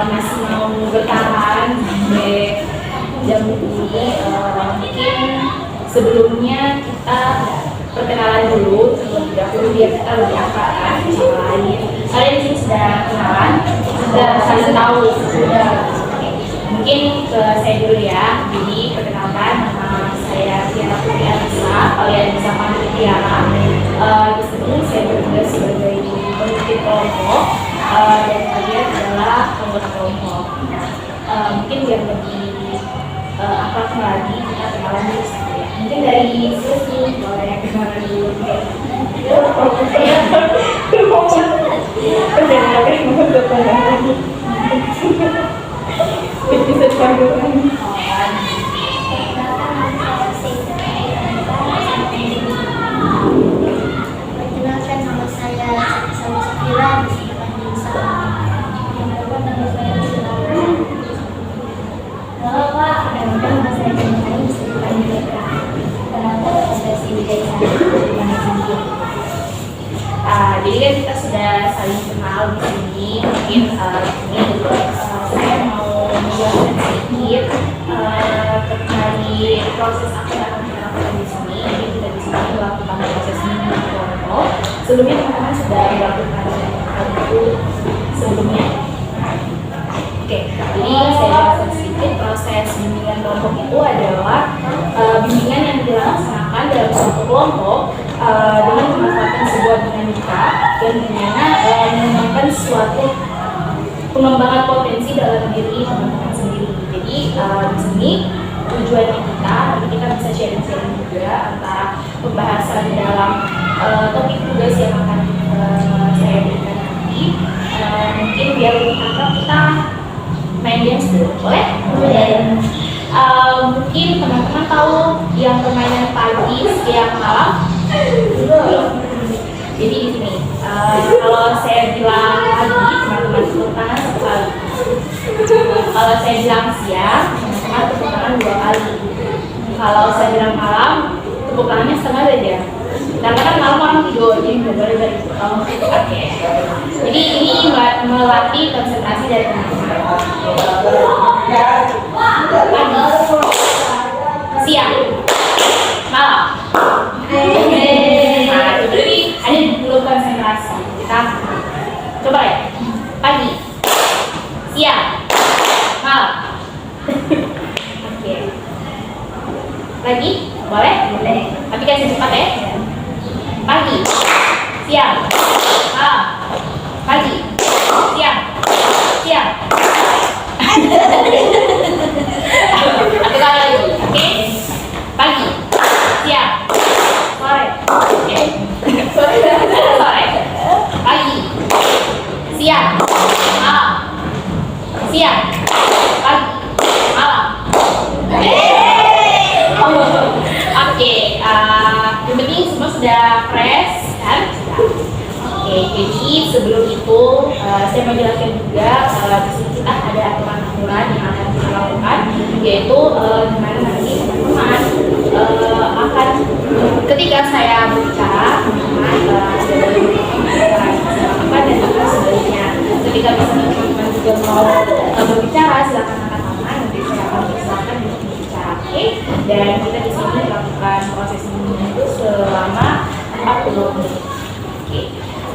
masih mau bertahan sampai jam ini, mungkin sebelumnya kita perkenalan dulu terlebih dahulu biar kita lebih akrab sama lain. Kalian di sini sudah kenalan, sudah saling tahu, sudah. Mungkin saya dulu ya. Jadi perkenalkan, nama saya Tiara Putri Anissa. Kalian bisa panggil Tiara. Di sini saya bertugas sebagai pemimpin kelompok dan kalian adalah anggota kelompok. Mungkin biar lebih akrab lagi kita kenalan dulu ya. Mungkin dari sini boleh kenalan dulu. Bisa dipanggil lagi. Perkenalkan, nama saya Safira, bisa dipanggil Sama. Nama saya Sila. Halo Pak, perkenalkan nama saya Jemai, bisa dipanggil Eka. Perkenalkan nama saya Silvia, Jadi kan kita sudah saling kenal di sini. Mungkin ini saya mau menjelaskan sedikit terkait proses apa yang akan kita lakukan di sini. Jadi kita di sini melakukan proses minggu kelompok. Sebelumnya teman-teman sudah melakukan hal itu sebelumnya. Oke, jadi saya jelaskan sedikit proses bimbingan kelompok itu adalah bimbingan yang dilaksanakan dalam suatu kelompok dengan memanfaatkan sebuah dinamika dan dimana mengembangkan suatu pengembangan potensi dalam diri teman-teman sendiri. Jadi di sini tujuannya kita bisa sharing-sharing juga antara pembahasan dalam topik tugas yang akan saya berikan nanti. Mungkin biar lebih akrab kita main games dulu, boleh? Boleh. Mungkin teman-teman tahu yang permainan pagi, siang, malam? Belum. Jadi di sini, kalau saya bilang pagi, teman-teman tepuk tangan satu kali. Kalau saya bilang siang, teman-teman tepuk tangan 2 kali. Kalau saya bilang malam, tepuk tangannya setengah saja. Karena kan malam orang tidur, jadi benar-benar dari Oke. Jadi ini melatih konsentrasi dari teman-teman. Pagi, siang, malam. Nah, jadi ada dulu konsentrasi. Kita coba ya. Pagi, siang, malam. Oke. Lagi? Boleh? Boleh. Tapi kasih cepat ya. Pagi, siang, malam. Pagi, siang, siang. Satu kali lagi, oke? Pagi, siang, sore, oke? Sore, pagi, siang, malam, siang, pagi, malam. Oke, yang penting semua sudah fresh kan? Oke, jadi sebelum itu saya mau jelaskan juga di sini kita ada aturan-aturan yang akan kita lakukan, yaitu dimana nanti teman-teman akan ketika saya berbicara, teman-teman dan juga sebaliknya. Ketika misalnya teman-teman juga mau berbicara, silakan angkat tangan, nanti saya akan silakan untuk berbicara. Oke, dan kita di sini melakukan proses ini itu selama 40 menit. Oke.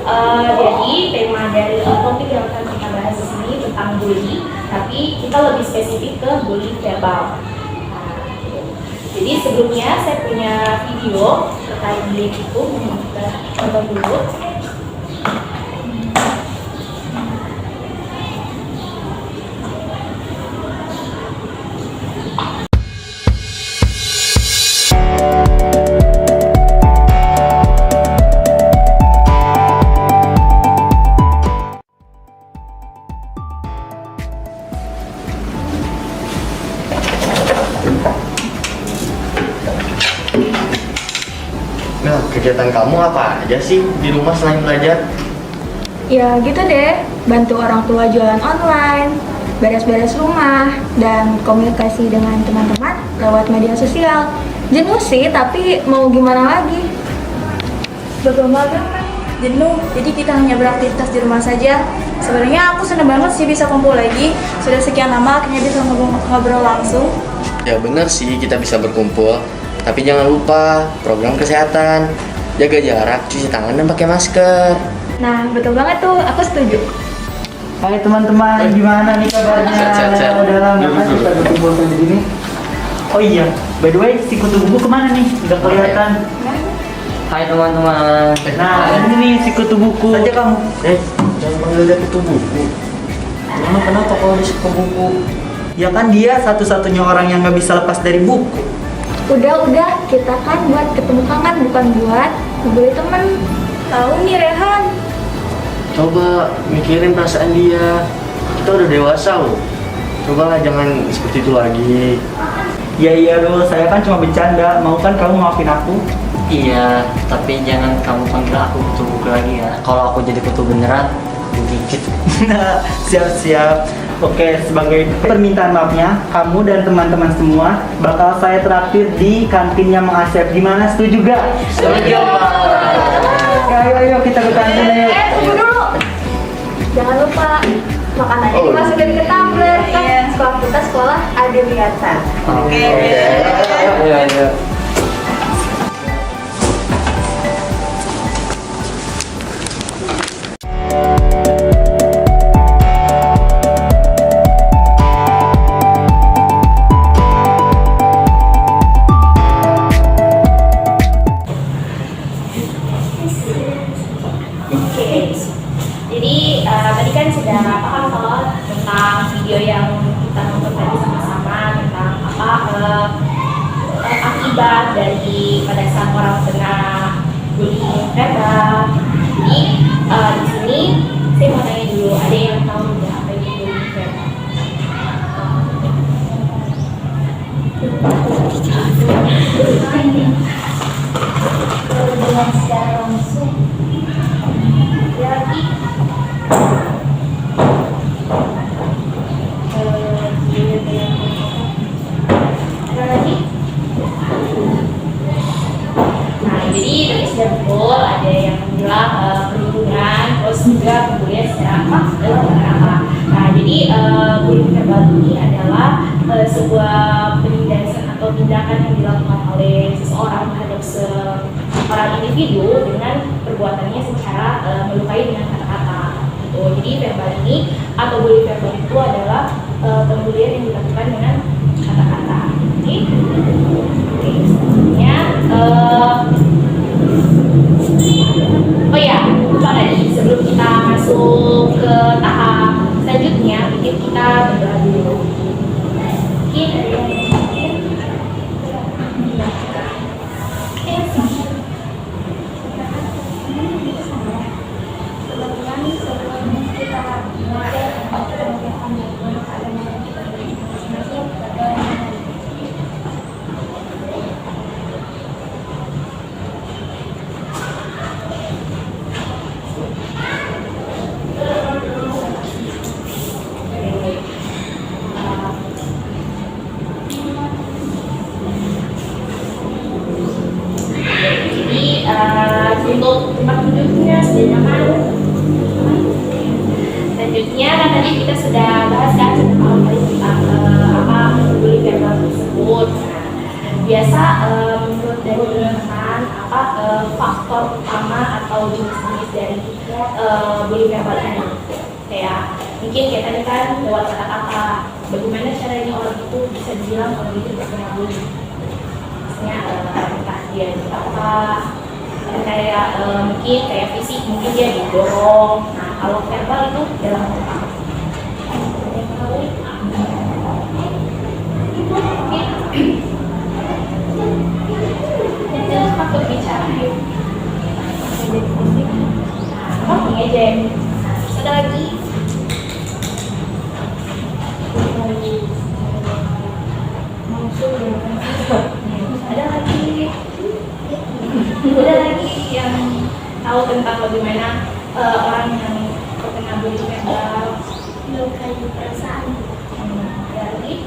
Jadi tema dari topik yang akan kita bahas di sini tentang bully, tapi kita lebih spesifik ke bully verbal. Jadi sebelumnya saya punya video terkait bully itu, kita tonton dulu. Nah, kegiatan kamu apa aja sih di rumah selain belajar? Ya gitu deh, bantu orang tua jualan online, beres-beres rumah, dan komunikasi dengan teman-teman lewat media sosial. Jenuh sih, tapi mau gimana lagi? Berlomba-lomba jenuh, jadi kita hanya beraktivitas di rumah saja. Sebenarnya aku senang banget sih bisa kumpul lagi. Sudah sekian lama akhirnya bisa ngobrol langsung. Ya bener sih kita bisa berkumpul, tapi jangan lupa program kesehatan, jaga jarak, cuci tangan dan pakai masker. Nah, betul banget tuh, aku setuju. Hai teman-teman, gimana nih kabarnya? Sehat-sehat. Udah lama kan kita berkumpul di sini. Oh iya, by the way, si kutu buku kemana nih? Udah kelihatan. Hai teman-teman. Nah, ini nih si kutu buku. Saja kamu. Jangan panggil dia kutu buku. Emang kenapa kalau di suku buku? Ya kan dia satu-satunya orang yang nggak bisa lepas dari buku. Udah, kita kan buat ketemu kangen, bukan buat ngebully temen. Tahu nih Rehan. Coba mikirin perasaan dia. Kita udah dewasa loh. Cobalah jangan seperti itu lagi. Iya loh, saya kan cuma bercanda. Mau kan kamu maafin aku? Iya, tapi jangan kamu panggil aku kutu buku lagi ya. Kalau aku jadi kutu beneran, aku gigit. Nah, siap-siap. Oke, sebagai permintaan maafnya, kamu dan teman-teman semua bakal saya traktir di kantinnya Mang Asep. Gimana, setuju gak? Setuju, Pak. Ayo kita ke kantin yuk. Tunggu dulu. Jangan lupa makanannya Oh. dimasukin ke tumbler. Kan sekolah kita sekolah ada biasa. Oke. Iya. Oke, jadi tadi kan sudah paham toh tentang video yang kita nonton tadi sama-sama tentang akibat dari pada saat orang kena bullying verbal. Jadi di sini saya mau tanya dulu, ada yang tahu nggak apa itu bullying verbal? Kalau dengan secara langsung, Lagi ada lagi? Nah, jadi tadi sudah betul ada yang bilang perlindungan, terus juga kemudian secara apa? Nah, jadi bullying verbal ini adalah sebuah penindasan atau tindakan yang dilakukan oleh seseorang terhadap seorang individu dengan perbuatannya secara melukai dengan kata-kata. Gitu. Jadi verbal ini atau bullying verbal itu adalah pembulian yang dilakukan dengan kata-kata. Oke, selanjutnya oh ya, lupa tadi sebelum kita masuk ke tahap selanjutnya, mungkin kita berdoa dulu. Mungkin ada yang untuk tempat duduknya sudah nyaman. Selanjutnya kan tadi kita sudah bahas kan sudah paham tadi tentang apa bullying verbal tersebut. Nah, biasa menurut dari teman apa faktor utama atau jenis-jenis dari bullying verbal ini? Kayak mungkin kayak tadi kan lewat kata-kata. Bagaimana caranya orang itu bisa dibilang kalau dia tidak pernah bully? Misalnya entah dia apa kayak mungkin kayak fisik, mungkin dia didorong. Nah, kalau verbal itu dalam apa? Itu takut bicara. Nah, ngejek. Terus ada lagi. Ada lagi. Ada lagi yang tahu tentang bagaimana orang yang terkena bullying verbal melukai perasaan. Ada lagi.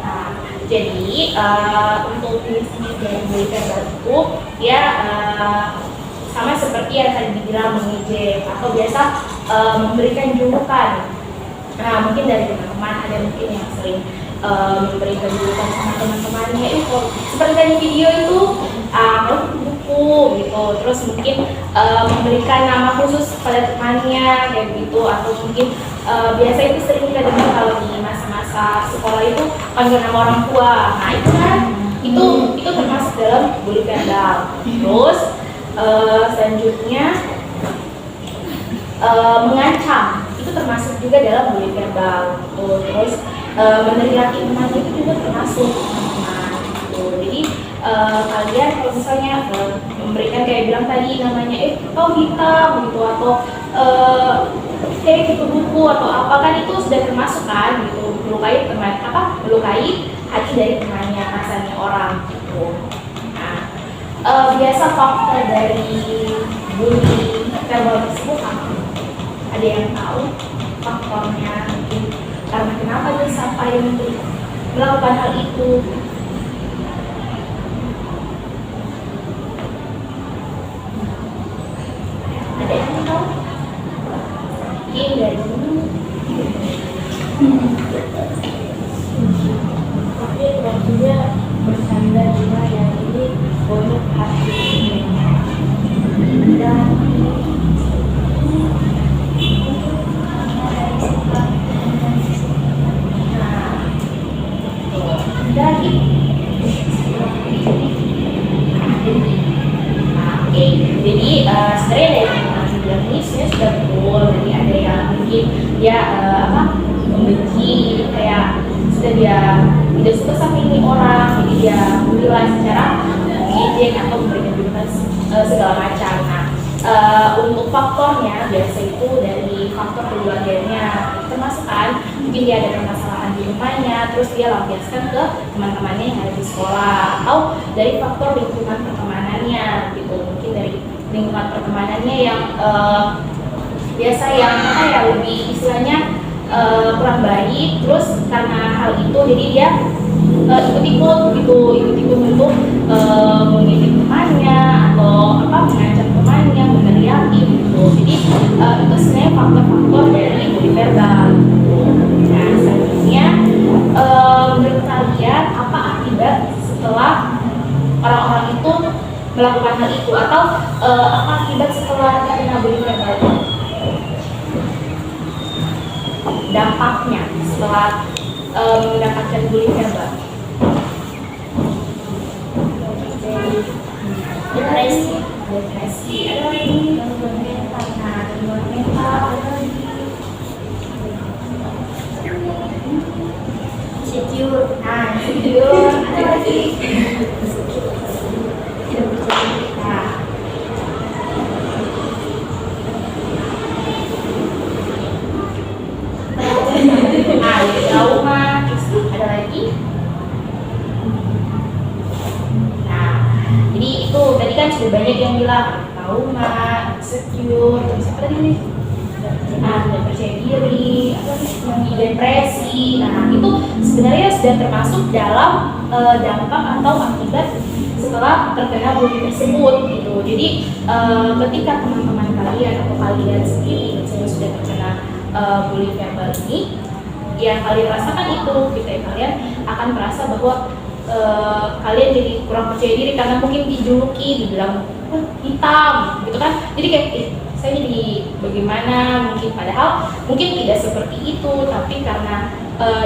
Nah, jadi untuk jenis-jenis dari bullying verbal itu dia sama seperti yang tadi dibilang mengejek atau biasa memberikan julukan. Nah, mungkin dari teman-teman ada mungkin yang sering memberikan julukan sama teman-temannya itu seperti tadi video itu buku gitu, terus mungkin memberikan nama khusus pada temannya kayak gitu, atau mungkin biasa itu sering kita dengar kalau di masa-masa sekolah itu panggil nama orang tua. Nah itu kan itu termasuk dalam bully verbal. Terus selanjutnya mengancam itu termasuk juga dalam bully verbal. Terus meneriaki temannya itu juga termasuk teman-teman gitu. Jadi kalian kalau misalnya memberikan kayak bilang tadi namanya kau hitam gitu, atau gitu buku atau apa, kan itu sudah termasuk kan gitu, melukai teman melukai hati dari temannya, perasaannya orang gitu. Nah biasa faktor dari bully verbal tersebut apa? Ada yang tahu faktornya, mungkin karena kenapa dia sampai untuk melakukan hal itu? Ada yang tahu? Mungkin dari dulu. Tapi waktunya bersandar juga ya, ini banyak hati dan dari oke, jadi sebenarnya dari yang bilang ini sebenarnya sudah betul. Jadi ada yang mungkin dia membenci, kayak sudah dia tidak suka sama ini orang, jadi dia menilai secara mengejek atau memberikan julukan segala macam. Nah untuk faktornya biasa itu dari faktor keluarganya, termasuk kan mungkin dia ada permasalahan di rumahnya, terus dia lampiaskan ke teman-temannya yang ada di sekolah, atau dari faktor lingkungan pertemanannya gitu. Mungkin dari lingkungan pertemanannya yang biasa yang lebih istilahnya kurang baik, terus karena hal itu jadi dia ikut-ikut untuk mengejek temannya atau mengancam temannya, meneriaki gitu. Jadi itu sebenarnya faktor-faktor dari bully verbal. Nah selanjutnya menurut kalian apa akibat setelah orang-orang itu melakukan hal itu, atau apa akibat setelah terkena bully verbal? Dampaknya setelah mendapatkan bully verbal. Depresi, ada lagi gangguan mental. Nah, gangguan mental ada lagi insecure. Nah, insecure ada lagi tidak percaya diri. Trauma, ada lagi. Nah, jadi itu tadi kan sudah banyak yang bilang trauma, insecure, terus apa tadi nih? Tidak percaya diri, depresi. Nah, itu sebenarnya sudah termasuk dalam dampak atau akibat setelah terkena bully tersebut gitu. Jadi ketika teman-teman kalian atau kalian sendiri misalnya sudah terkena bully verbal ini, yang kalian rasakan itu gitu ya, kalian akan merasa bahwa kalian jadi kurang percaya diri karena mungkin dijuluki, dibilang hitam gitu kan, jadi kayak saya jadi bagaimana, mungkin padahal mungkin tidak seperti itu, tapi karena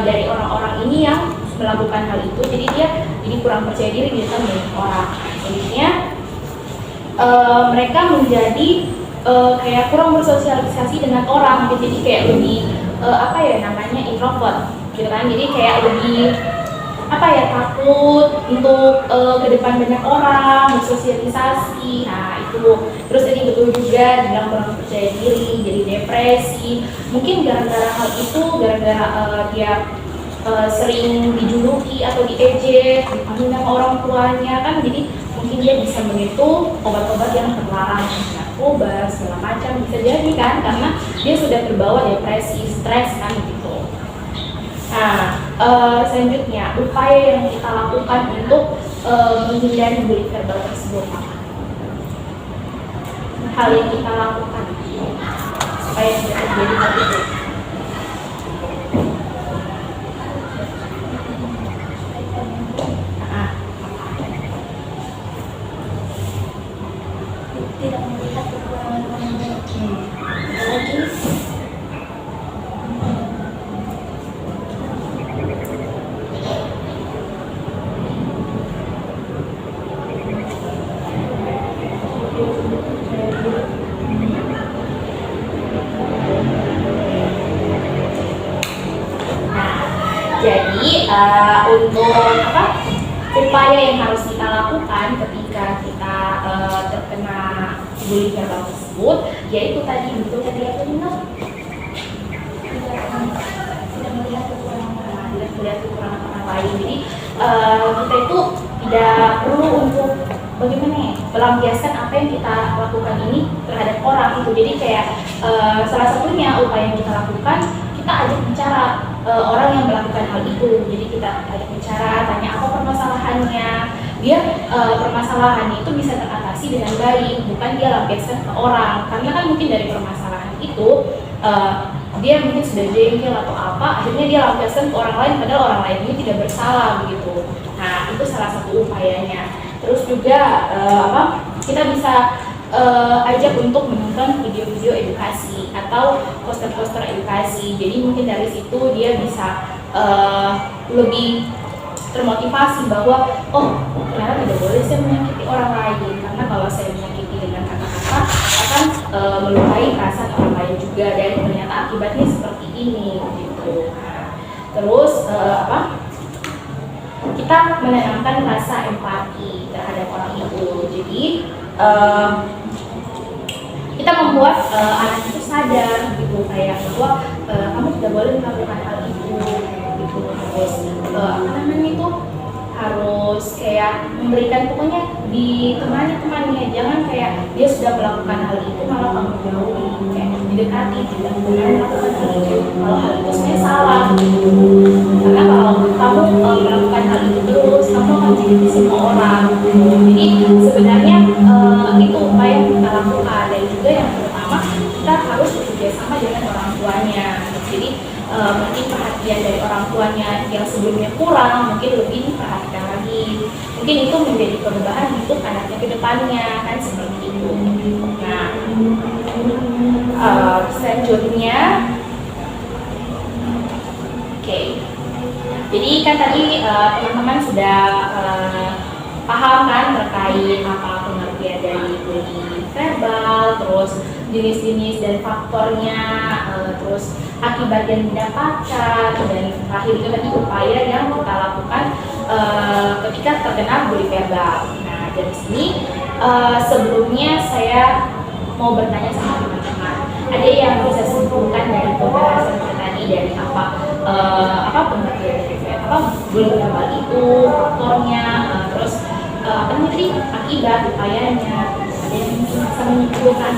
dari orang-orang ini yang melakukan hal itu, jadi dia jadi kurang percaya diri di depan banyak orang. Jadinya mereka menjadi kayak kurang bersosialisasi dengan orang, jadi kayak lebih namanya introvert gitu kan, jadi kayak lebih takut untuk ke depan banyak orang, bersosialisasi. Nah itu terus tadi betul juga dibilang kurang percaya diri, jadi depresi, mungkin gara-gara hal itu, gara-gara dia sering dijuluki atau diejek, dipanggil sama orang tuanya kan, jadi mungkin dia bisa menyentuh obat-obat yang terlarang, narkoba segala macam, bisa jadi kan, karena dia sudah terbawa depresi, stres kan gitu. Nah selanjutnya upaya yang kita lakukan untuk menghindari bully verbal tersebut apa? hal yang kita lakukan supaya tidak terjadi hal itu. Nah, Tidak melihat kekurangan orang lain. Lagi jadi untuk apa upaya yang harus kita lakukan ketika kita terkena bullying verbal tersebut, yaitu tadi betul tadi aku bilang tidak melihat kekurangan. tidak melihat kekurangan orang lain. Jadi kita itu tidak perlu untuk bagaimana ya melampiaskan apa yang kita lakukan ini terhadap orang itu. Jadi kayak salah satunya upaya yang kita lakukan, kita ajak bicara orang yang melakukan hal itu. Jadi kita ajak bicara, tanya apa permasalahannya, biar permasalahannya itu bisa teratasi dengan baik, bukan dia lampiaskan ke orang. Karena kan mungkin dari permasalahan itu dia mungkin sudah jengkel atau apa, akhirnya dia lampiaskan ke orang lain, padahal orang lain ini tidak bersalah begitu. Nah itu salah satu upayanya. Terus juga kita bisa ajak untuk menonton video-video edukasi atau poster-poster edukasi. Jadi mungkin dari situ dia bisa lebih termotivasi bahwa oh ternyata tidak boleh saya menyakiti orang lain, karena kalau saya menyakiti dengan kata-kata akan melukai perasaan orang lain juga, dan ternyata akibatnya seperti ini gitu. Terus kita menanamkan rasa empati terhadap orang itu. Jadi kita membuat anak itu sadar gitu, kayak bahwa kamu tidak boleh melakukan hal itu gitu. Terus itu harus kayak memberikan, pokoknya ditemani temannya, jangan kayak dia sudah melakukan hal itu malah kamu jauhi, kayak didekati, tidak melakukan hal itu kalau hal itu sebenarnya salah gitu. Karena kalau kamu melakukan hal itu terus, kamu akan jadi semua orang. Jadi sebenarnya itu upaya yang kita lakukan, dan juga yang pertama kita harus bekerja sama dengan orang tuanya. Jadi mungkin perhatian dari orang tuanya yang sebelumnya kurang, mungkin lebih diperhatikan lagi. Mungkin itu menjadi perubahan untuk anaknya ke depannya, kan seperti itu. Nah, selanjutnya, oke. Jadi kan tadi teman-teman sudah paham kan terkait apa pengertian dari bullying verbal, terus jenis-jenis dan faktornya, terus akibat yang didapatkan, dan terakhir itu tadi upaya yang kita lakukan ketika terkena bullying verbal. Nah dari sini sebelumnya saya mau bertanya sama teman-teman, ada yang bisa simpulkan dari pembahasan kita tadi dari apa pengertian dari bullying verbal itu, faktornya, terus apa tadi akibat upayanya, ada yang bisa menyimpulkan?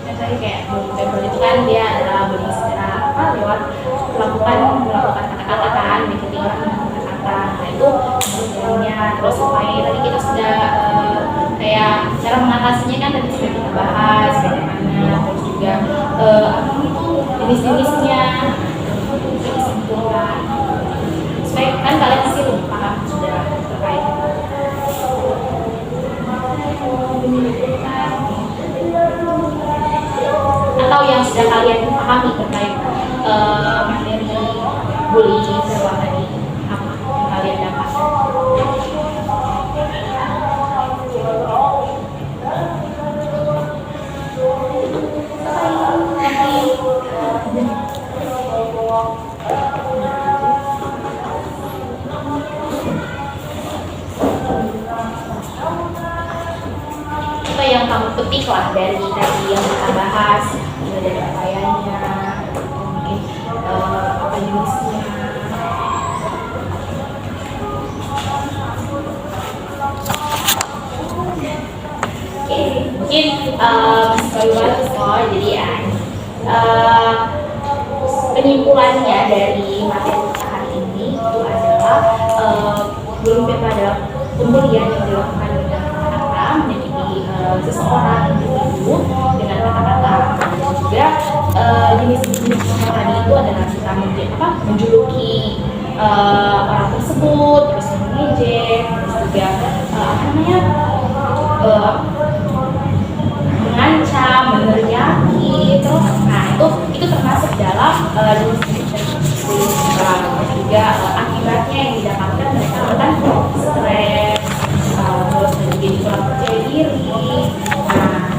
Misalnya kayak bullying itu kan dia adalah bullying secara lewat melakukan kata-kata kan, menyakiti orang dengan kata-kata. Nah itu sebenarnya. Terus upaya tadi kita sudah kayak cara mengatasinya kan tadi sudah kita bahas bagaimana, terus juga itu jenis-jenisnya bisa disimpulkan supaya kan kalian masih lebih paham sudah terkait atau yang sudah kalian pahami terkait materi bullying verbal tadi, apa yang kalian dapat? Apa yang kamu petik lah dari tadi yang kita bahas, dari upayanya, mungkin apa masih baru bagus kok. Jadi ya penyimpulannya dari materi kita hari ini itu adalah belum pada pembelian yang dilakukan dengan kata-kata menyakiti seseorang individu dengan kata-kata, dan juga jenis-jenis tadi itu adalah kita menjuluki orang tersebut, terus mengejek, terus juga mengancam, meneriaki, terus itu termasuk dalam jenis-jenis dan juga akibatnya yang didapatkan mereka akan stres, terus jadi kurang percaya diri,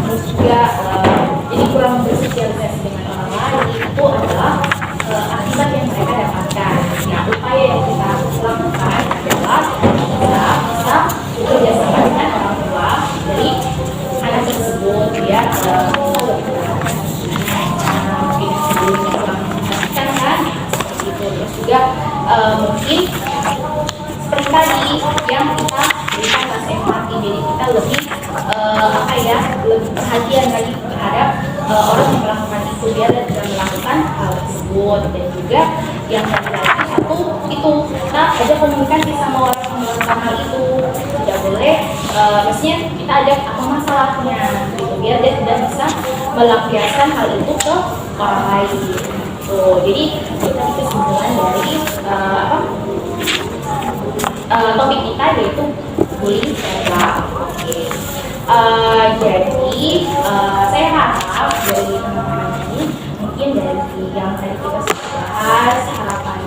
terus juga jadi kurang bersosialisasi dengan orang lain. Itu adalah akibat yang mereka dapatkan. Nah, upaya yang kita lakukan adalah kita bisa bekerjasama dengan orang tua dari anak tersebut biar mungkin sebelumnya kurang memperhatikan kan, seperti itu. Terus juga mungkin seperti tadi yang kita berikan rasa empati, jadi kita lebih lebih perhatian lagi terhadap orang yang melakukan itu biar dia tidak melakukan hal tersebut. Dan juga yang lagi satu itu kita ada komunikasi sama orang yang melakukan hal itu, tidak boleh maksudnya kita ada apa masalahnya gitu, biar dia tidak bisa melampiaskan hal itu ke orang lain. Jadi kita kesimpulan dari topik kita yaitu bullying verbal. Jadi saya harap dari teman-teman ini, mungkin dari yang tadi kita sudah bahas, harapan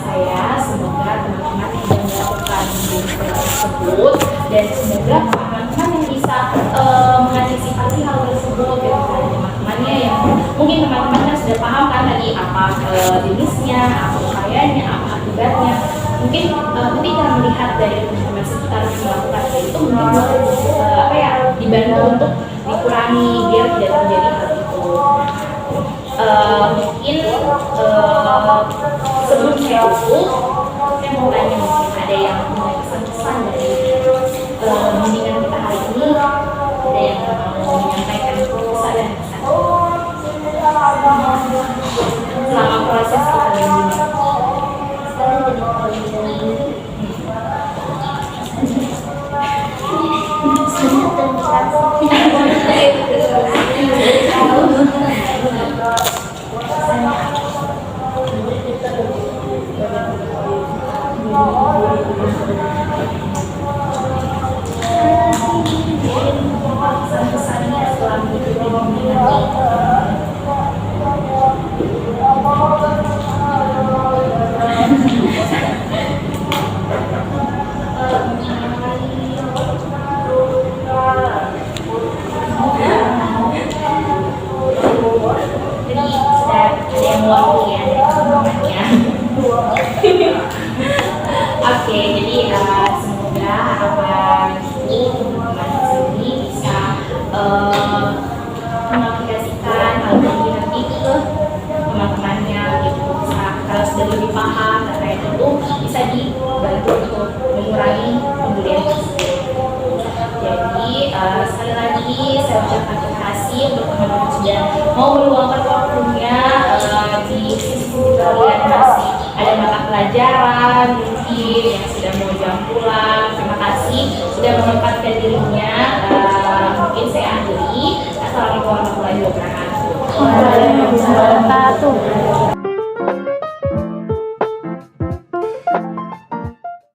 saya semoga teman-teman yang melakukan bullying verbal tersebut, dan semoga teman-teman yang bisa mengantisipasi hal tersebut dari teman-temannya yang mungkin teman-teman kan sudah paham kan tadi apa jenisnya, apa upayanya, apa akibatnya. Mungkin ketika melihat dari teman-teman sekitar yang melakukan itu, mungkin dibantu untuk dikurangi biar tidak terjadi hal itu. Mungkin sebelum saya tutup, saya mau tanya mungkin ada yang mau pesan-pesan dari bimbingan kita hari ini, ada yang mau menyampaikan pesan dan pesan selama proses kita bimbingan. Pesan-pesannya setelah mengikuti bimbingan. Jadi sudah ada yang mewakili ya dari semuanya. Oke, jadi semoga harapan itu teman-teman di sini bisa mengaplikasikan hal ini nanti ke teman-temannya gitu. Bisa kalau sudah lebih paham terkait itu bisa dibantu untuk mengurangi pembelian tersebut. Jadi sekali lagi saya ucapkan terima kasih untuk teman-teman sudah mau meluangkan waktunya di sisi kalian masih ada mata pelajaran mungkin yang sudah mau jam pulang. Terima kasih sudah menyempatkan dirinya